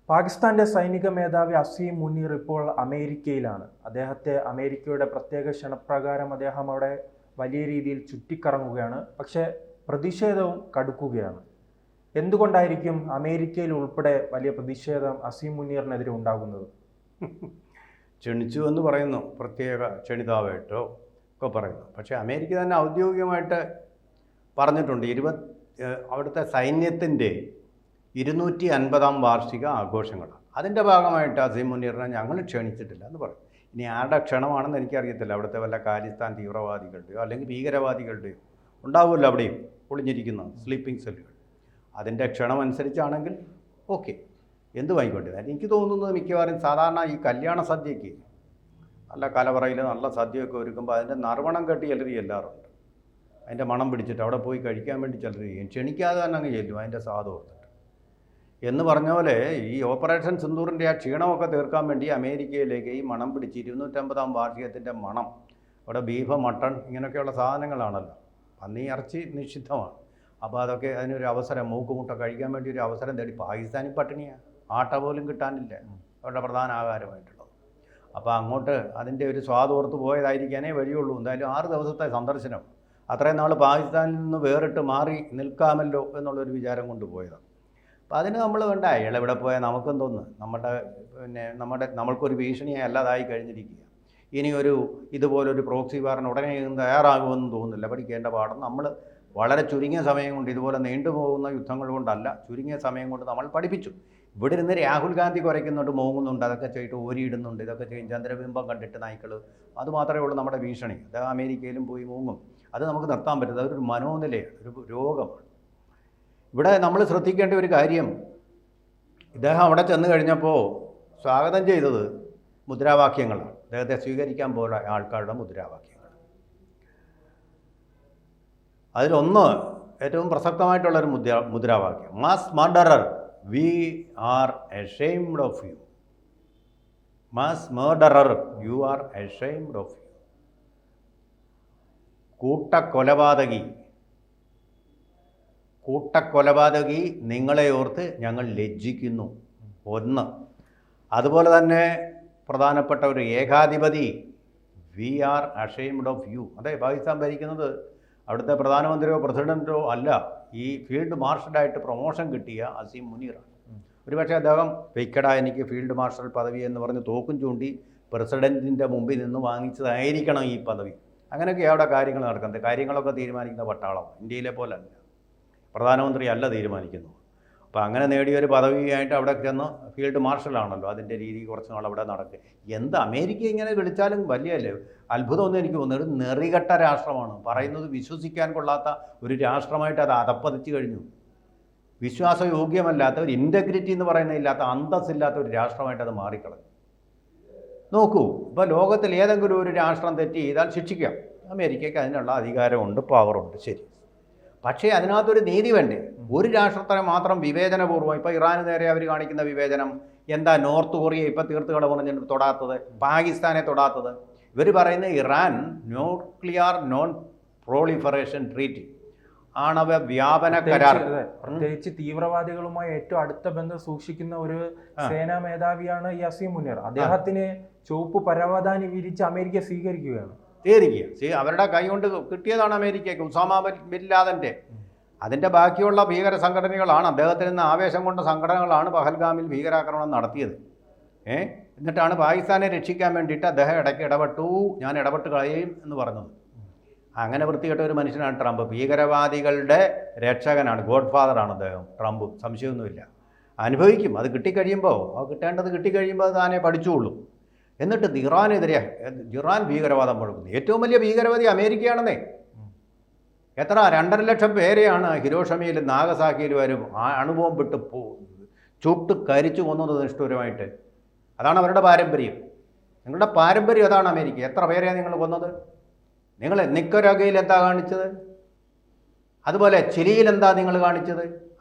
പാകിസ്ഥാന്റെ സൈനിക മേധാവി അസീം മുനീർ ഇപ്പോൾ അമേരിക്കയിലാണ്. അദ്ദേഹത്തെ അമേരിക്കയുടെ പ്രത്യേക ക്ഷണപ്രകാരം അദ്ദേഹം അവിടെ വലിയ രീതിയിൽ ചുറ്റിക്കറങ്ങുകയാണ്. പക്ഷേ പ്രതിഷേധവും കടുക്കുകയാണ്. എന്തുകൊണ്ടായിരിക്കും അമേരിക്കയിൽ ഉൾപ്പെടെ വലിയ പ്രതിഷേധം അസീം മുനീറിനെതിരെ ഉണ്ടാകുന്നത്? ക്ഷണിച്ചു എന്ന് പറയുന്നു, പ്രത്യേക ക്ഷണിതാവായിട്ടോ ഒക്കെ പറയുന്നു. പക്ഷേ അമേരിക്ക തന്നെ ഔദ്യോഗികമായിട്ട് പറഞ്ഞിട്ടുണ്ട്, അവിടുത്തെ സൈന്യത്തിൻ്റെ 250-ാം വാർഷിക ആഘോഷങ്ങളാണ്. അതിൻ്റെ ഭാഗമായിട്ട് അസീം മുനീറിനെ ഞങ്ങൾ ക്ഷണിച്ചിട്ടില്ല എന്ന് പറയും. ഇനി ആരുടെ ക്ഷണമാണെന്ന് എനിക്കറിയത്തില്ല. അവിടുത്തെ വല്ല ഖാലിസ്ഥാൻ തീവ്രവാദികളുടെയോ അല്ലെങ്കിൽ ഭീകരവാദികളുടെയോ ഉണ്ടാവുമല്ലോ അവിടെയും ഒളിഞ്ഞിരിക്കുന്ന സ്ലീപ്പിംഗ് സെല്ലുകൾ. അതിൻ്റെ ക്ഷണമനുസരിച്ചാണെങ്കിൽ ഓക്കെ, എന്ത് വാങ്ങിക്കൊണ്ടേ. എനിക്ക് തോന്നുന്നത് മിക്കവാറും സാധാരണ ഈ കല്യാണ സദ്യയ്ക്ക് നല്ല കലവറയിൽ നല്ല സദ്യയൊക്കെ ഒരുക്കുമ്പോൾ അതിൻ്റെ നറുമണം കെട്ടി ചിലർ ചെല്ലാറുണ്ട്. അതിൻ്റെ മണം പിടിച്ചിട്ട് അവിടെ പോയി കഴിക്കാൻ വേണ്ടി ചിലർ ചെയ്യും. ക്ഷണിക്കാതെ തന്നെ അങ്ങ് ചെല്ലും അതിൻ്റെ സ്വാദ് ഓർത്തിട്ട്. എന്ന് പറഞ്ഞ പോലെ ഈ ഓപ്പറേഷൻ സിന്ദൂറിൻ്റെ ആ ക്ഷീണമൊക്കെ തീർക്കാൻ വേണ്ടി അമേരിക്കയിലേക്ക് ഈ മണം പിടിച്ച് 250-ാം വാർഷികത്തിൻ്റെ മണം, അവിടെ ബീഫ്, മട്ടൺ ഇങ്ങനെയൊക്കെയുള്ള സാധനങ്ങളാണല്ലോ. പന്നി ഇറച്ചി നിഷിദ്ധമാണ്. അപ്പോൾ അതൊക്കെ അതിനൊരു അവസരം, മൂക്കുമുട്ട കഴിക്കാൻ വേണ്ടി ഒരു അവസരം തേടി. പാകിസ്ഥാനിൽ പട്ടിണിയാണ്, ആട്ട പോലും കിട്ടാനില്ല അവരുടെ പ്രധാന ആഹാരമായിട്ടുള്ളത്. അപ്പോൾ അങ്ങോട്ട് അതിൻ്റെ ഒരു സ്വാദോർത്ത് പോയതായിരിക്കാനേ വഴിയുള്ളൂ. എന്തായാലും 6 ദിവസത്തെ സന്ദർശനം, അത്രയും നാൾ പാകിസ്ഥാനിൽ നിന്ന് വേറിട്ട് മാറി നിൽക്കാമല്ലോ എന്നുള്ളൊരു വിചാരം കൊണ്ട് പോയതാണ്. അപ്പോൾ അതിന് നമ്മൾ വേണ്ട, അയാൾ ഇവിടെ പോയാൽ നമുക്കും തോന്നുന്നു നമ്മൾക്കൊരു ഭീഷണിയായി അല്ലാതായി കഴിഞ്ഞിരിക്കുക. ഇനിയൊരു ഇതുപോലൊരു പ്രോക്സി വാറിന് ഉടനെ തയ്യാറാകുമെന്ന് തോന്നുന്നില്ല. പഠിക്കേണ്ട പാഠം നമ്മൾ വളരെ ചുരുങ്ങിയ സമയം കൊണ്ട്, ഇതുപോലെ നീണ്ടുപോകുന്ന യുദ്ധങ്ങൾ കൊണ്ടല്ല, ചുരുങ്ങിയ സമയം കൊണ്ട് നമ്മൾ പഠിപ്പിച്ചു. ഇവിടെ ഇരുന്ന് രാഹുൽ ഗാന്ധി കുറയ്ക്കുന്നുണ്ട്, മോങ്ങുന്നുണ്ട്, അതൊക്കെ ചെയ്തിട്ട് ഓരിയിടുന്നുണ്ട്, ഇതൊക്കെ ചെയ്യും, ചന്ദ്രബിംബം കണ്ടിട്ട് നായ്ക്കൾ. അത് മാത്രമേ ഉള്ളൂ നമ്മുടെ ഭീഷണി. അത് അമേരിക്കയിലും പോയി മൂങ്ങും. അത് നമുക്ക് നിർത്താൻ പറ്റില്ല. അതൊരു മനോനിലയാണ്, ഒരു രോഗമാണ്. ഇവിടെ നമ്മൾ ശ്രദ്ധിക്കേണ്ട ഒരു കാര്യം, ഇദ്ദേഹം അവിടെ ചെന്ന് കഴിഞ്ഞപ്പോൾ സ്വാഗതം ചെയ്തത് മുദ്രാവാക്യങ്ങളാണ്. അദ്ദേഹത്തെ സ്വീകരിക്കാൻ പോയ ആൾക്കാരുടെ മുദ്രാവാക്യങ്ങൾ. അതിലൊന്ന് ഏറ്റവും പ്രസക്തമായിട്ടുള്ളൊരു മുദ്രാവാക്യം, mass murderer we are ashamed of you. Mass murderer you are ashamed of you. കൂട്ടക്കൊലപാതകി നിങ്ങളെ ഓർത്ത് ഞങ്ങൾ ലജ്ജിക്കുന്നു. ഒന്ന്. അതുപോലെ തന്നെ പ്രധാനപ്പെട്ട ഒരു ഏകാധിപതി, we are ashamed of you. അതെ, പാകിസ്ഥാൻ ഭരിക്കുന്നത് അവിടുത്തെ പ്രധാനമന്ത്രിയോ പ്രസിഡൻറ്റോ അല്ല, ഈ ഫീൽഡ് മാർഷലായിട്ട് പ്രൊമോഷൻ കിട്ടിയ അസീം മുനീറാണ്. ഒരുപക്ഷെ അദ്ദേഹം വെയ്ക്കടാ എനിക്ക് ഫീൽഡ് മാർഷൽ പദവി എന്ന് പറഞ്ഞ് തോക്കും ചൂണ്ടി പ്രസിഡൻറ്റിൻ്റെ മുമ്പിൽ നിന്ന് വാങ്ങിച്ചതായിരിക്കണം ഈ പദവി. അങ്ങനെയൊക്കെ അവിടെ കാര്യങ്ങൾ നടക്കുന്നത്. കാര്യങ്ങളൊക്കെ തീരുമാനിക്കുന്ന പട്ടാളം, ഇന്ത്യയിലെ പോലെ അല്ല, പ്രധാനമന്ത്രി അല്ല തീരുമാനിക്കുന്നു. അപ്പോൾ അങ്ങനെ നേടിയൊരു പദവിയായിട്ട് അവിടെ ചെന്ന് ഫീൽഡ് മാർഷലാണല്ലോ, അതിൻ്റെ രീതി കുറച്ച് നാൾ അവിടെ നടക്കുക. എന്താ അമേരിക്ക ഇങ്ങനെ വിളിച്ചാലും വലിയല്ലേ അത്ഭുതമൊന്നും എനിക്ക് തോന്നുന്നു. ഒരു നെറികെട്ട രാഷ്ട്രമാണ്, പറയുന്നത് വിശ്വസിക്കാൻ കൊള്ളാത്ത ഒരു രാഷ്ട്രമായിട്ട് അത് അതപ്പതിച്ചു കഴിഞ്ഞു. വിശ്വാസയോഗ്യമല്ലാത്ത ഒരു ഇൻറ്റഗ്രിറ്റി എന്ന് പറയുന്നതില്ലാത്ത, അന്തസ്സില്ലാത്ത ഒരു രാഷ്ട്രമായിട്ട് അത് മാറിക്കളഞ്ഞു. നോക്കൂ, ഇപ്പോൾ ലോകത്തിൽ ഏതെങ്കിലും ഒരു രാഷ്ട്രം തെറ്റ് ചെയ്താൽ ശിക്ഷിക്കാം. അമേരിക്കയ്ക്ക് അതിനുള്ള അധികാരമുണ്ട്, പവറുണ്ട്, ശരി. പക്ഷേ അതിനകത്തൊരു നീതി വേണ്ടേ? ഒരു രാഷ്ട്രത്തെ മാത്രം വിവേചനപൂർവ്വം, ഇപ്പോൾ ഇറാന് നേരെ അവർ കാണിക്കുന്ന വിവേചനം എന്താ? നോർത്ത് കൊറിയ ഇപ്പോൾ തീർത്തുകട പറഞ്ഞിട്ട് തൊടാത്തത്, പാകിസ്ഥാനെ തൊടാത്തത്. ഇവർ പറയുന്ന Iran nuclear non proliferation treaty, ആണവ വ്യാപന കരാർ, പ്രത്യേകിച്ച് തീവ്രവാദികളുമായി ഏറ്റവും അടുത്ത ബന്ധം സൂക്ഷിക്കുന്ന ഒരു സേനാ മേധാവിയാണ് ഈ അസീം മുനീർ. അദ്ദേഹത്തിന് ചുവപ്പ് പരവതാനി വിരിച്ച് അമേരിക്ക സ്വീകരിക്കുകയാണ്. അവരുടെ കൈ കൊണ്ട് കിട്ടിയതാണ് അമേരിക്കയ്ക്ക്. ഉസാമ ബിൻ ലാദൻ്റെ അതിൻ്റെ ബാക്കിയുള്ള ഭീകര സംഘടനകളാണ്, അദ്ദേഹത്തിൽ നിന്ന് ആവേശം കൊണ്ട സംഘടനകളാണ് പഹൽഗാമിൽ ഭീകരാക്രമണം നടത്തിയത്. എന്നിട്ടാണ് പാകിസ്ഥാനെ രക്ഷിക്കാൻ വേണ്ടിയിട്ട് അദ്ദേഹം ഇടയ്ക്ക് ഇടപെട്ടു, ഞാൻ ഇടപെട്ട് കളയും എന്ന് പറഞ്ഞത്. അങ്ങനെ വൃത്തികെട്ട ഒരു മനുഷ്യനാണ് ട്രംപ്. ഭീകരവാദികളുടെ രക്ഷകനാണ്, ഗോഡ് ഫാദറാണ് അദ്ദേഹം, ട്രംപ്, സംശയമൊന്നുമില്ല. അനുഭവിക്കും, അത് കിട്ടിക്കഴിയുമ്പോൾ, കിട്ടേണ്ടത് കിട്ടിക്കഴിയുമ്പോൾ അത് താനെ പഠിച്ചുകൊള്ളും. എന്നിട്ട് ഇറാനെതിരെ ഇറാൻ ഭീകരവാദം മുഴക്കുന്നു. ഏറ്റവും വലിയ ഭീകരവാദി അമേരിക്കയാണെന്നേ. എത്ര 2.5 ലക്ഷം പേരെയാണ് ഹിരോഷിമയിലും നാഗസാക്കിയിലും വരും അണുബോംബിട്ട് ചുട്ട് കരിച്ചു കൊന്നത് നിഷ്ഠൂരമായിട്ട്. അതാണ് അവരുടെ പാരമ്പര്യം. നിങ്ങളുടെ പാരമ്പര്യം അതാണ് അമേരിക്ക. എത്ര പേരെയാണ് നിങ്ങൾ കൊന്നത്? നിങ്ങൾ നിക്കരാഗയിൽ എന്താ കാണിച്ചത്? അതുപോലെ ചിലിയിൽ എന്താ നിങ്ങൾ കാണിച്ചത്?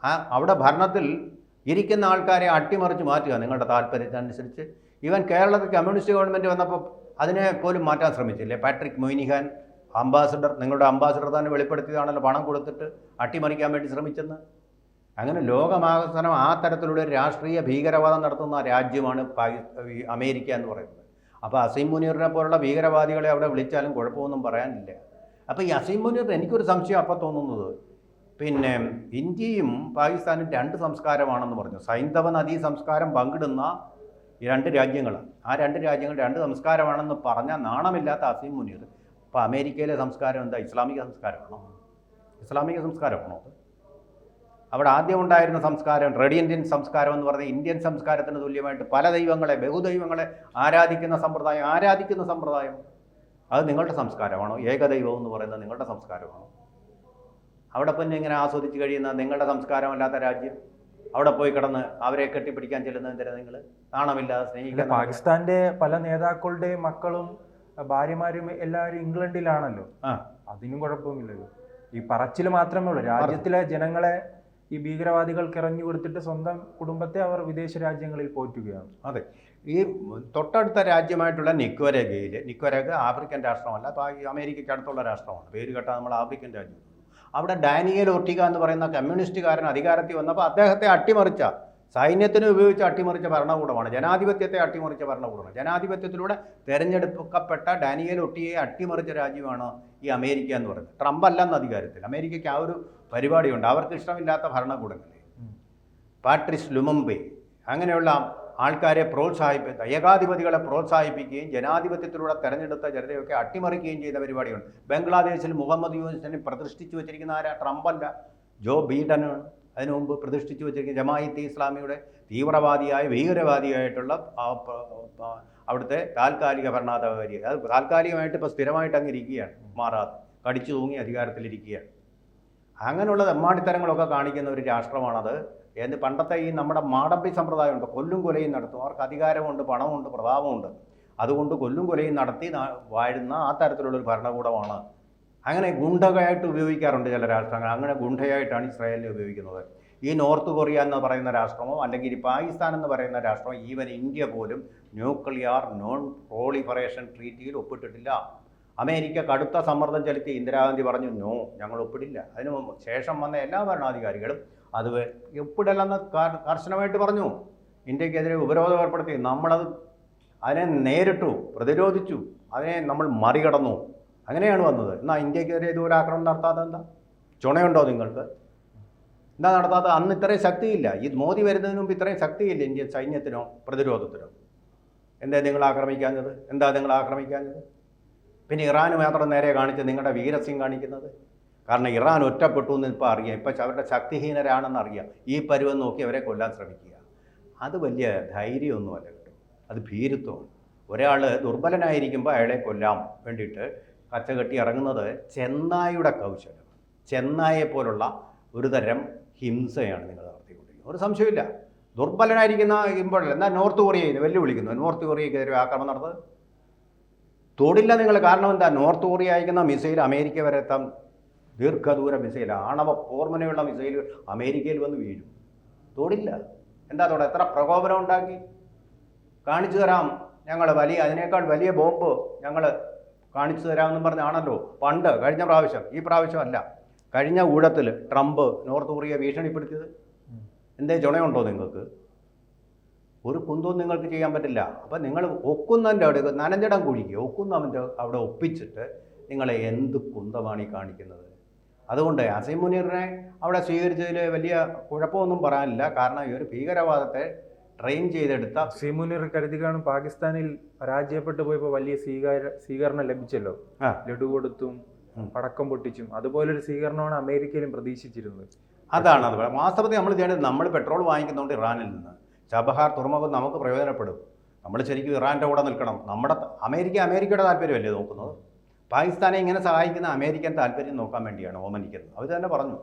അവിടെ ഭരണത്തിൽ ഇരിക്കുന്ന ആൾക്കാരെ അട്ടിമറിച്ച് മാറ്റുക നിങ്ങളുടെ താല്പര്യത്തിനനുസരിച്ച്. ഈവൻ കേരളത്തിൽ കമ്മ്യൂണിസ്റ്റ് ഗവൺമെൻറ് വന്നപ്പോൾ അതിനെ പോലും മാറ്റാൻ ശ്രമിച്ചില്ലേ? പാട്രിക് മൊയ്നിഹാൻ അംബാസഡർ, നിങ്ങളുടെ അംബാസഡർ തന്നെ വെളിപ്പെടുത്തിയതാണല്ലോ, പണം കൊടുത്തിട്ട് അട്ടിമറിക്കാൻ വേണ്ടി ശ്രമിച്ചെന്ന്. അങ്ങനെ ലോകമാകസനം ആ തരത്തിലുള്ള ഒരു രാഷ്ട്രീയ ഭീകരവാദം നടത്തുന്ന രാജ്യമാണ് ഈ അമേരിക്ക എന്ന് പറയുന്നത്. അപ്പോൾ അസീം മുനീറിനെ പോലുള്ള ഭീകരവാദികളെ അവിടെ വിളിച്ചാലും കുഴപ്പമൊന്നും പറയാനില്ല. അപ്പോൾ ഈ അസീം മുനീർ എനിക്കൊരു സംശയം അപ്പോൾ തോന്നുന്നത്, പിന്നെ ഇന്ത്യയും പാകിസ്ഥാനും രണ്ട് സംസ്കാരമാണെന്ന് പറഞ്ഞു. സൈന്ധവ നദീ സംസ്കാരം പങ്കിടുന്ന ഈ രണ്ട് രാജ്യങ്ങൾ, ആ രണ്ട് രാജ്യങ്ങൾ രണ്ട് സംസ്കാരമാണെന്ന് പറഞ്ഞാൽ നാണമില്ലാത്ത അസീം മുനീർ അപ്പോൾ അമേരിക്കയിലെ സംസ്കാരം എന്താ, ഇസ്ലാമിക സംസ്കാരമാണോ? ഇസ്ലാമിക സംസ്കാരമാണോ അത്? അവിടെ ആദ്യം ഉണ്ടായിരുന്ന സംസ്കാരം റെഡ് ഇന്ത്യൻ സംസ്കാരം എന്ന് പറഞ്ഞാൽ ഇന്ത്യൻ സംസ്കാരത്തിന് തുല്യമായിട്ട് പല ദൈവങ്ങളെ, ബഹുദൈവങ്ങളെ ആരാധിക്കുന്ന സമ്പ്രദായം അത് നിങ്ങളുടെ സംസ്കാരമാണോ? ഏകദൈവം എന്ന് പറയുന്നത് നിങ്ങളുടെ സംസ്കാരമാണോ? അവിടെ പിന്നെ ഇങ്ങനെ ആസ്വദിച്ച് കഴിയുന്ന നിങ്ങളുടെ സംസ്കാരമല്ലാത്ത രാജ്യം അവിടെ പോയി കിടന്ന് അവരെ കെട്ടിപ്പിടിക്കാൻ ചെല്ലുന്നത് എന്തിനാ? നിങ്ങൾ നാണമില്ലാതെ സ്നേഹിക്കുന്ന പാകിസ്ഥാന്റെ പല നേതാക്കളുടെയും മക്കളും ഭാര്യമാരും എല്ലാവരും ഇംഗ്ലണ്ടിലാണല്ലോ. അതിനും കുഴപ്പമൊന്നുമില്ലല്ലോ. ഈ പറച്ചിൽ മാത്രമേ ഉള്ളൂ. രാജ്യത്തിലെ ജനങ്ങളെ ഈ ഭീകരവാദികൾക്ക് എറിഞ്ഞു കൊടുത്തിട്ട് സ്വന്തം കുടുംബത്തെ അവർ വിദേശ രാജ്യങ്ങളിൽ പോറ്റുകയാണ്. അതെ, ഈ തൊട്ടടുത്ത രാജ്യമായിട്ടുള്ള നിക്കോരാഗ ആഫ്രിക്കൻ രാഷ്ട്രമല്ല, അമേരിക്കയ്ക്ക് അടുത്തുള്ള രാഷ്ട്രമാണ്. പേര് കേട്ടാൽ നമ്മൾ ആഫ്രിക്കൻ രാജ്യം. അവിടെ ഡാനിയേൽ ഒർട്ടിഗ എന്ന് പറയുന്ന കമ്മ്യൂണിസ്റ്റുകാരൻ അധികാരത്തിൽ വന്നപ്പോൾ അദ്ദേഹത്തെ അട്ടിമറിച്ച, സൈന്യത്തിന് ഉപയോഗിച്ച് അട്ടിമറിച്ച ഭരണകൂടമാണ്, ജനാധിപത്യത്തെ അട്ടിമറിച്ച ഭരണകൂടമാണ്. ജനാധിപത്യത്തിലൂടെ തിരഞ്ഞെടുക്കപ്പെട്ട ഡാനിയേൽ ഒർട്ടിഗയെ അട്ടിമറിച്ച രാജ്യമാണ് ഈ അമേരിക്ക എന്ന് പറയുന്നത്. ട്രംപ് അല്ലെന്ന് അധികാരത്തിൽ. അമേരിക്കയ്ക്ക് ആ ഒരു പരിപാടിയുണ്ട്. അവർക്ക് ഇഷ്ടമില്ലാത്ത ഭരണകൂടങ്ങളെ, പാട്രിസ് ലുമുംബെ അങ്ങനെയുള്ള ആൾക്കാരെ ഏകാധിപതികളെ പ്രോത്സാഹിപ്പിക്കുകയും ജനാധിപത്യത്തിലൂടെ തെരഞ്ഞെടുത്ത ജനതയൊക്കെ അട്ടിമറിക്കുകയും ചെയ്ത പരിപാടിയുണ്ട്. ബംഗ്ലാദേശിൽ മുഹമ്മദ് യൂനിസിനെ പ്രതിഷ്ഠിച്ചു വെച്ചിരിക്കുന്ന ആരാ? ട്രംപല്ല, ജോ ബൈഡനാണ്. അതിനു മുമ്പ് പ്രതിഷ്ഠിച്ചു വെച്ചിരിക്കുന്ന ജമാഅത്തെ ഇസ്ലാമിയുടെ ഭീകരവാദിയായിട്ടുള്ള അവിടുത്തെ താൽക്കാലിക ഭരണാധികാരി. അത് താൽക്കാലികമായിട്ട് ഇപ്പോൾ സ്ഥിരമായിട്ട് അങ്ങ് ഇരിക്കുകയാണ്, മാറാതെ കടിച്ചു തൂങ്ങി അധികാരത്തിലിരിക്കുകയാണ്. അങ്ങനെയുള്ള തെമ്മാടിത്തരങ്ങളൊക്കെ കാണിക്കുന്ന ഒരു രാഷ്ട്രമാണത്. പണ്ടത്തെ ഈ നമ്മുടെ മാടമ്പി സമ്പ്രദായമുണ്ട്, കൊല്ലും കൊലയും നടത്തും. അവർക്ക് അധികാരമുണ്ട്, പണമുണ്ട്, പ്രതാപമുണ്ട്. അതുകൊണ്ട് കൊല്ലും കൊലയും നടത്തി വാഴുന്ന ആ തരത്തിലുള്ളൊരു ഭരണകൂടമാണ്. അങ്ങനെ ഗുണ്ടയായിട്ട് ഉപയോഗിക്കാറുണ്ട് ചില രാഷ്ട്രങ്ങൾ. അങ്ങനെ ഗുണ്ടയായിട്ടാണ് ഇസ്രായേലിനെ ഉപയോഗിക്കുന്നത്. ഈ നോർത്ത് കൊറിയ എന്ന് പറയുന്ന രാഷ്ട്രമോ അല്ലെങ്കിൽ ഈ പാകിസ്ഥാൻ എന്ന് പറയുന്ന രാഷ്ട്രമോ, ഈവൻ ഇന്ത്യ പോലും ന്യൂക്ലിയർ നോൺ പ്രോളിഫറേഷൻ ട്രീറ്റിയിൽ ഒപ്പിട്ടിട്ടില്ല. അമേരിക്ക കടുത്ത സമ്മർദ്ദം ചെലുത്തി ഇന്ദിരാഗാന്ധി പറഞ്ഞു നോ, ഞങ്ങൾ ഒപ്പിടില്ല. അതിനു ശേഷം വന്ന എല്ലാ ഭരണാധികാരികളും അത് ഒപ്പിടല്ലെന്ന് കർശനമായിട്ട് പറഞ്ഞു. ഇന്ത്യക്കെതിരെ ഉപരോധം ഏർപ്പെടുത്തി. അതിനെ നേരിട്ടു, പ്രതിരോധിച്ചു, അതിനെ നമ്മൾ മറികടന്നു. അങ്ങനെയാണ് വന്നത്. എന്നാൽ ഇന്ത്യക്കെതിരെ ഇതുപോലെ ആക്രമണം നടത്താതെ എന്താ? ചുണയുണ്ടോ നിങ്ങൾക്ക്? എന്താ നടത്താതെ? അന്ന് ഇത്രയും ശക്തിയില്ല. ഈ മോദി വരുന്നതിന് മുമ്പ് ഇത്രയും ശക്തിയില്ല ഇന്ത്യൻ സൈന്യത്തിനോ പ്രതിരോധത്തിനോ. എന്താ നിങ്ങൾ ആക്രമിക്കാഞ്ഞത്? പിന്നെ ഇറാന് മാത്രം നേരെ കാണിച്ച് നിങ്ങളുടെ വീരസ്യം കാണിക്കുന്നത്? കാരണം ഇറാൻ ഒറ്റപ്പെട്ടു എന്ന് ഇപ്പോൾ അറിയാം. ഇപ്പം അവരുടെ ശക്തിഹീനരാണെന്ന് അറിയാം. ഈ പരുവം നോക്കി അവരെ കൊല്ലാൻ ശ്രമിക്കുക. അത് വലിയ ധൈര്യമൊന്നുമല്ല കേട്ടോ, അത് ഭീരുത്വമാണ്. ഒരാൾ ദുർബലനായിരിക്കുമ്പോൾ അയാളെ കൊല്ലാൻ വേണ്ടിയിട്ട് കച്ചകെട്ടി ഇറങ്ങുന്നത് ചെന്നായുടെ കൗശലം. ചെന്നായെപ്പോലുള്ള ഒരു തരം ഹിംസയാണ് നിങ്ങൾ നടത്തിക്കൊണ്ടിരിക്കുന്നത്. ഒരു സംശയമില്ല. ദുർബലനായിരിക്കുമ്പോഴല്ല. എന്നാൽ നോർത്ത് കൊറിയയെ വെല്ലുവിളിക്കുന്നു. നോർത്ത് കൊറിയക്കെതിരെ ആക്രമണം നടന്നത് തൊടില്ല നിങ്ങൾ. കാരണം എന്താ? നോർത്ത് കൊറിയ അയക്കുന്ന മിസൈൽ അമേരിക്ക വരെ എത്താൻ ദീർഘദൂര മിസൈൽ, ആണവ പോർമുനയുള്ള മിസൈൽ അമേരിക്കയിൽ വന്ന് വീഴും. തൊടില്ല. എന്താ തൊട? എത്ര പ്രകോപനം ഉണ്ടാക്കി കാണിച്ചു തരാം ഞങ്ങൾ, അതിനേക്കാൾ വലിയ ബോംബ് ഞങ്ങൾ കാണിച്ചു തരാമെന്നും പറഞ്ഞാണല്ലോ പണ്ട് കഴിഞ്ഞ പ്രാവശ്യം. ഈ പ്രാവശ്യം അല്ല, കഴിഞ്ഞ ഊഴത്തിൽ ട്രംപ് നോർത്ത് കൊറിയ ഭീഷണിപ്പെടുത്തിയത്. എന്തേ ചുണയുണ്ടോ നിങ്ങൾക്ക്? ഒരു കുന്തവും നിങ്ങൾക്ക് ചെയ്യാൻ പറ്റില്ല. അപ്പം നിങ്ങൾ ഒക്കുന്നതിൻ്റെ അവിടെ നനഞ്ചടം കുഴിക്കുക, ഒക്കുന്നവൻ്റെ അവിടെ ഒപ്പിച്ചിട്ട് നിങ്ങളെ എന്ത് കുന്തമാണ് ഈ കാണിക്കുന്നത്? അതുകൊണ്ട് അസീം മുനീറിനെ അവിടെ സ്വീകരിച്ചതിൽ വലിയ കുഴപ്പമൊന്നും പറയാനില്ല. കാരണം ഈ ഒരു ഭീകരവാദത്തെ ട്രെയിൻ ചെയ്തെടുത്ത അസീം മുനീർ കരുതി കാണും പരാജയപ്പെട്ടു പോയപ്പോൾ വലിയ സ്വീകരണം ലഭിച്ചല്ലോ. ലഡു കൊടുത്തും പടക്കം പൊട്ടിച്ചും അതുപോലൊരു സ്വീകരണമാണ് അമേരിക്കയിലും പ്രതീക്ഷിച്ചിരുന്നത്. അതാണ് അത് വാസ്തവത്തിൽ നമ്മൾ ചെയ്യേണ്ടത്. നമ്മൾ പെട്രോൾ വാങ്ങിക്കുന്നുണ്ട് ഇറാനിൽ നിന്ന്. ചബഹാർ തുറമുഖം നമുക്ക് പ്രയോജനപ്പെടും. നമ്മൾ ശരിക്കും ഇറാൻ്റെ കൂടെ നിൽക്കണം. അമേരിക്കയുടെ താല്പര്യമല്ലേ നോക്കുന്നത്? പാകിസ്ഥാനെ ഇങ്ങനെ സഹായിക്കുന്ന അമേരിക്കൻ താല്പര്യം നോക്കാൻ വേണ്ടിയാണ് ഓമനിക്കുന്നത്. അവർ തന്നെ പറഞ്ഞു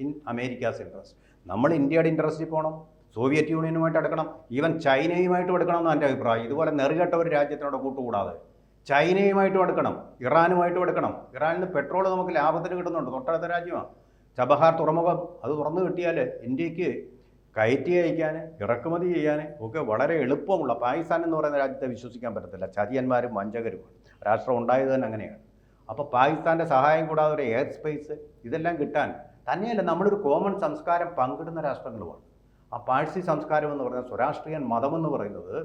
ഇൻ അമേരിക്കാസ് ഇൻട്രസ്റ്റ്. നമ്മൾ ഇന്ത്യയുടെ ഇൻട്രസ്റ്റിൽ പോകണം, സോവിയറ്റ് യൂണിയനുമായിട്ട് എടുക്കണം, ഈവൻ ചൈനയുമായിട്ടും എടുക്കണം എന്നാണ് എൻ്റെ അഭിപ്രായം. ഇതുപോലെ നെറുകെട്ട ഒരു രാജ്യത്തിനോട് കൂട്ടുകൂടാതെ ചൈനയുമായിട്ടും എടുക്കണം, ഇറാനുമായിട്ടും എടുക്കണം. ഇറാനിൽ നിന്ന് പെട്രോൾ നമുക്ക് ലാഭത്തിന് കിട്ടുന്നുണ്ട്, തൊട്ടടുത്ത രാജ്യമാണ്. ചബഹാർ തുറമുഖം അത് തുറന്നു കിട്ടിയാൽ ഇന്ത്യക്ക് കയറ്റി അയക്കാൻ, ഇറക്കുമതി ചെയ്യാൻ ഒക്കെ വളരെ എളുപ്പമുള്ള. പാകിസ്ഥാൻ എന്ന് പറയുന്ന രാജ്യത്തെ വിശ്വസിക്കാൻ പറ്റത്തില്ല. ചതിയന്മാരും വഞ്ചകരുമാണ്. രാഷ്ട്രം ഉണ്ടായത് തന്നെ അങ്ങനെയാണ്. അപ്പോൾ പാകിസ്ഥാൻ്റെ സഹായം കൂടാതെ ഒരു എയർ സ്പേസ് ഇതെല്ലാം കിട്ടാൻ തന്നെയല്ല, നമ്മളൊരു കോമൺ സംസ്കാരം പങ്കിടുന്ന രാഷ്ട്രങ്ങളുമാണ്. ആ പാഴ്സി സംസ്കാരം എന്ന് പറയുന്നത്, സ്വരാഷ്ട്രീയൻ മതമെന്ന് പറയുന്നത്,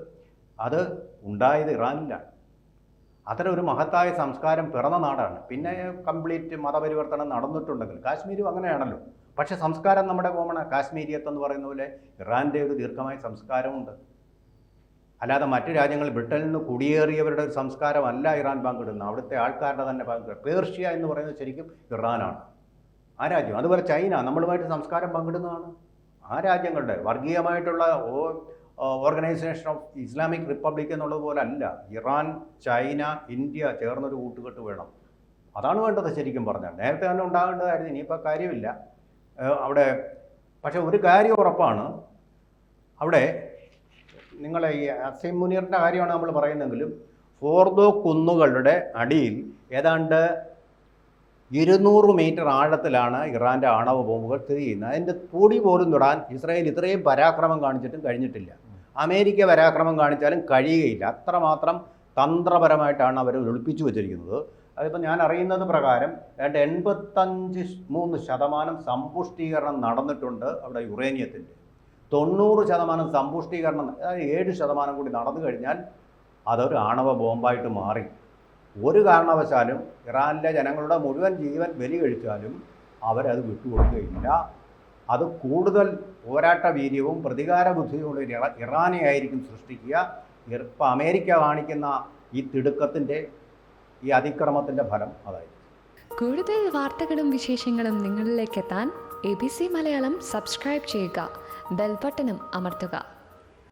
അത് ഉണ്ടായത് ഇറാനിലാണ്. അത്തരം ഒരു മഹത്തായ സംസ്കാരം പിറന്ന നാടാണ്. പിന്നെ കംപ്ലീറ്റ് മതപരിവർത്തനം നടന്നിട്ടുണ്ടെങ്കിൽ കാശ്മീരും അങ്ങനെയാണല്ലോ. പക്ഷേ സംസ്കാരം നമ്മുടെ കോമൺ. കാശ്മീരിയത്ത് എന്ന് പറയുന്ന പോലെ ഇറാൻ്റെ ഒരു ദീർഘമായ സംസ്കാരമുണ്ട്. അല്ലാതെ മറ്റു രാജ്യങ്ങൾ ബ്രിട്ടനിൽ നിന്ന് കുടിയേറിയവരുടെ ഒരു സംസ്കാരമല്ല ഇറാൻ പങ്കിടുന്നത്, അവിടുത്തെ ആൾക്കാരുടെ തന്നെ പങ്കിടുക. പേർഷ്യ എന്ന് പറയുന്നത് ശരിക്കും ഇറാനാണ്, ആ രാജ്യം. അതുപോലെ ചൈന നമ്മളുമായിട്ട് സംസ്കാരം പങ്കിടുന്നതാണ്. ആ രാജ്യങ്ങളുടെ വർഗീയമായിട്ടുള്ള ഓർഗനൈസേഷൻ ഓഫ് ഇസ്ലാമിക് റിപ്പബ്ലിക് എന്നുള്ളതുപോലെ അല്ല. ഇറാൻ, ചൈന, ഇന്ത്യ ചേർന്നൊരു കൂട്ടുകെട്ട് വേണം. അതാണ് വേണ്ടത് ശരിക്കും പറഞ്ഞാൽ. നേരത്തെ തന്നെ ഉണ്ടാകേണ്ടതായിരുന്നു, ഇനിയിപ്പോൾ കാര്യമില്ല അവിടെ. പക്ഷേ ഒരു കാര്യം ഉറപ്പാണ്, അവിടെ നിങ്ങളെ ഈ അസീം മുനീറിൻ്റെ കാര്യമാണ് നമ്മൾ പറയുന്നതെങ്കിലും, ഫോർദോ കുന്നുകളുടെ അടിയിൽ ഏതാണ്ട് 200 മീറ്റർ ആഴത്തിലാണ് ഇറാൻ്റെ ആണവ ബോംബുകൾ സ്ഥിതി ചെയ്യുന്നത്. അതിൻ്റെ പൊടി പോലും തൊടാൻ ഇസ്രായേൽ ഇത്രയും പരാക്രമം കാണിച്ചിട്ടും കഴിഞ്ഞിട്ടില്ല. അമേരിക്ക പരാക്രമം കാണിച്ചാലും കഴിയുകയില്ല. അത്രമാത്രം തന്ത്രപരമായിട്ടാണ് അവർ ഒളിപ്പിച്ചു വച്ചിരിക്കുന്നത്. അതിപ്പോൾ ഞാൻ അറിയുന്നത് പ്രകാരം 83% സമ്പുഷ്ടീകരണം നടന്നിട്ടുണ്ട് അവിടെ യുറേനിയത്തിൻ്റെ. 90% സമ്പുഷ്ടീകരണം, അതായത് 7% കൂടി നടന്നു കഴിഞ്ഞാൽ അതൊരു ആണവ ബോംബായിട്ട് മാറി. ഒരു കാരണവശാലും ഇറാനിലെ ജനങ്ങളുടെ മുഴുവൻ ജീവൻ ബലി കഴിച്ചാലും അവരത് വിട്ടുകൊടുക്കുകയില്ല. അത് കൂടുതൽ പോരാട്ട വീര്യവും പ്രതികാര ബുദ്ധിയുമുള്ള ഇറാനെ ആയിരിക്കും സൃഷ്ടിക്കുക. ഇപ്പോൾ അമേരിക്ക കാണിക്കുന്ന ഈ തിടുക്കത്തിൻ്റെ, ഈ അതിക്രമത്തിൻ്റെ ഫലം അതായിരിക്കും. കൂടുതൽ വാർത്തകളും വിശേഷങ്ങളും നിങ്ങളിലേക്ക് എത്താൻ ABC മലയാളം സബ്സ്ക്രൈബ് ചെയ്യുക, ബെൽ ബട്ടണും അമർത്തുക.